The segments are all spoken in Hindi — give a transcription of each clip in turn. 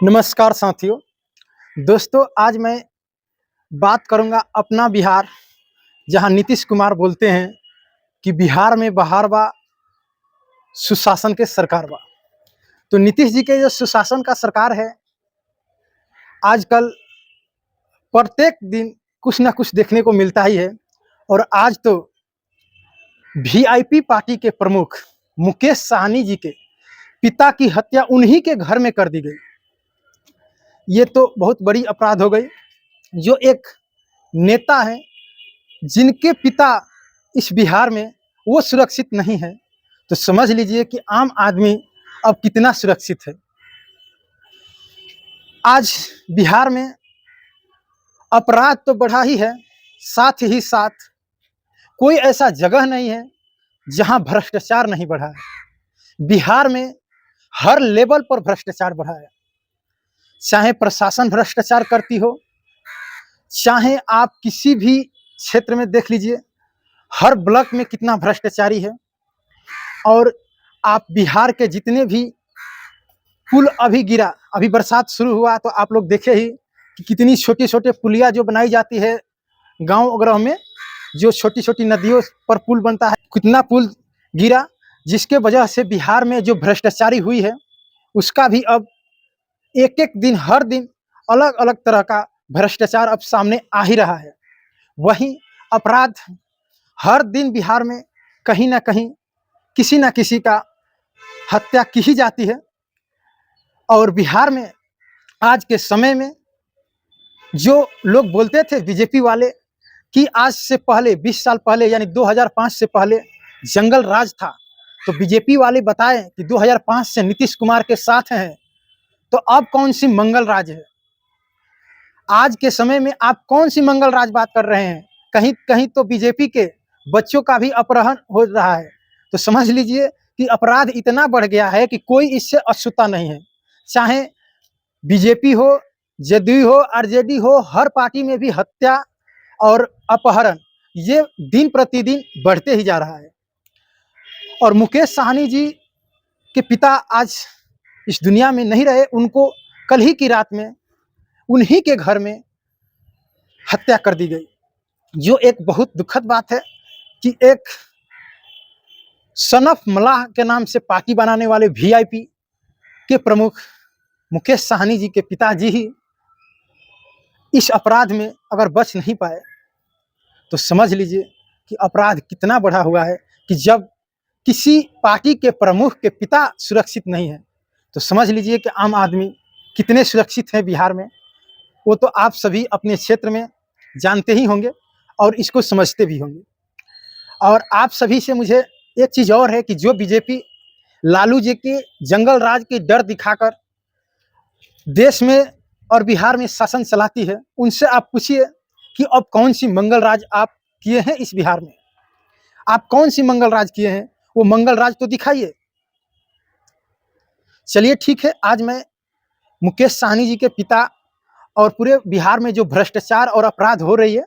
नमस्कार साथियों। दोस्तों, आज मैं बात करूंगा अपना बिहार, जहां नीतीश कुमार बोलते हैं कि बिहार में बहार बा, सुशासन के सरकार बा। तो नीतीश जी के जो सुशासन का सरकार है, आजकल प्रत्येक दिन कुछ ना कुछ देखने को मिलता ही है। और आज तो वीआईपी पार्टी के प्रमुख मुकेश सहनी जी के पिता की हत्या उन्हीं के घर में कर दी गई। ये तो बहुत बड़ी अपराध हो गई। जो एक नेता है, जिनके पिता इस बिहार में वो सुरक्षित नहीं है, तो समझ लीजिए कि आम आदमी अब कितना सुरक्षित है। आज बिहार में अपराध तो बढ़ा ही है, साथ ही साथ कोई ऐसा जगह नहीं है जहां भ्रष्टाचार नहीं बढ़ा है। बिहार में हर लेवल पर भ्रष्टाचार बढ़ा है। चाहे प्रशासन भ्रष्टाचार करती हो, चाहे आप किसी भी क्षेत्र में देख लीजिए, हर ब्लॉक में कितना भ्रष्टाचारी है। और आप बिहार के जितने भी पुल अभी गिरा, अभी बरसात शुरू हुआ तो आप लोग देखे ही कि कितनी छोटी छोटे पुलिया जो बनाई जाती है गांव वगैरह में, जो छोटी छोटी नदियों पर पुल बनता है, कितना पुल गिरा, जिसके वजह से बिहार में जो भ्रष्टाचारी हुई है उसका भी अब एक एक दिन, हर दिन अलग अलग तरह का भ्रष्टाचार अब सामने आ ही रहा है। वहीं अपराध हर दिन बिहार में कहीं ना कहीं किसी न किसी का हत्या की ही जाती है। और बिहार में आज के समय में जो लोग बोलते थे बीजेपी वाले कि आज से पहले 20 साल पहले यानी 2005 से पहले जंगल राज था, तो बीजेपी वाले बताएं कि 2005 से नीतीश कुमार के साथ हैं, तो अब कौन सी मंगल राज है? आज के समय में आप कौन सी मंगल राज बात कर रहे हैं? कहीं कहीं तो बीजेपी के बच्चों का भी अपहरण हो रहा है। तो समझ लीजिए कि अपराध इतना बढ़ गया है कि कोई इससे अछूता नहीं है। चाहे बीजेपी हो, जदयू हो, आरजेडी हो, हर पार्टी में भी हत्या और अपहरण ये दिन प्रतिदिन बढ़ते ही जा रहा है। और मुकेश सहनी जी के पिता आज इस दुनिया में नहीं रहे, उनको कल ही की रात में उन्हीं के घर में हत्या कर दी गई, जो एक बहुत दुखद बात है कि एक सनफ मलाह के नाम से पार्टी बनाने वाले वीआईपी के प्रमुख मुकेश सहनी जी के पिताजी ही इस अपराध में अगर बच नहीं पाए, तो समझ लीजिए कि अपराध कितना बढ़ा हुआ है। कि जब किसी पार्टी के प्रमुख के पिता सुरक्षित नहीं है, तो समझ लीजिए कि आम आदमी कितने सुरक्षित हैं बिहार में। वो तो आप सभी अपने क्षेत्र में जानते ही होंगे और इसको समझते भी होंगे। और आप सभी से मुझे एक चीज़ और है कि जो बीजेपी लालू जी के जंगल राज के डर दिखाकर देश में और बिहार में शासन चलाती है, उनसे आप पूछिए कि अब कौन सी मंगल राज आप किए हैं इस बिहार में? आप कौन सी मंगल राज किए हैं? वो मंगल राज तो दिखाइए। चलिए ठीक है, आज मैं मुकेश सहनी जी के पिता और पूरे बिहार में जो भ्रष्टाचार और अपराध हो रही है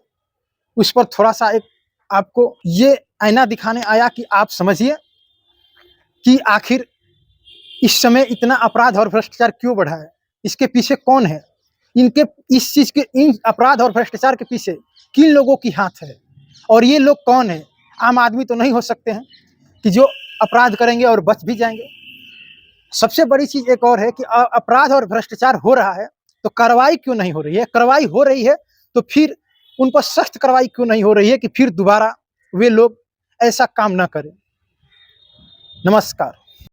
उस पर थोड़ा सा एक आपको ये आईना दिखाने आया कि आप समझिए कि आखिर इस समय इतना अपराध और भ्रष्टाचार क्यों बढ़ा है, इसके पीछे कौन है, इनके इस चीज के, इन अपराध और भ्रष्टाचार के पीछे किन लोगों की हाथ है और ये लोग कौन है। आम आदमी तो नहीं हो सकते हैं कि जो अपराध करेंगे और बच भी जाएंगे। सबसे बड़ी चीज एक और है कि अपराध और भ्रष्टाचार हो रहा है तो कार्रवाई क्यों नहीं हो रही है? कार्रवाई हो रही है तो फिर उन पर सख्त कार्रवाई क्यों नहीं हो रही है कि फिर दोबारा वे लोग ऐसा काम ना करें। नमस्कार।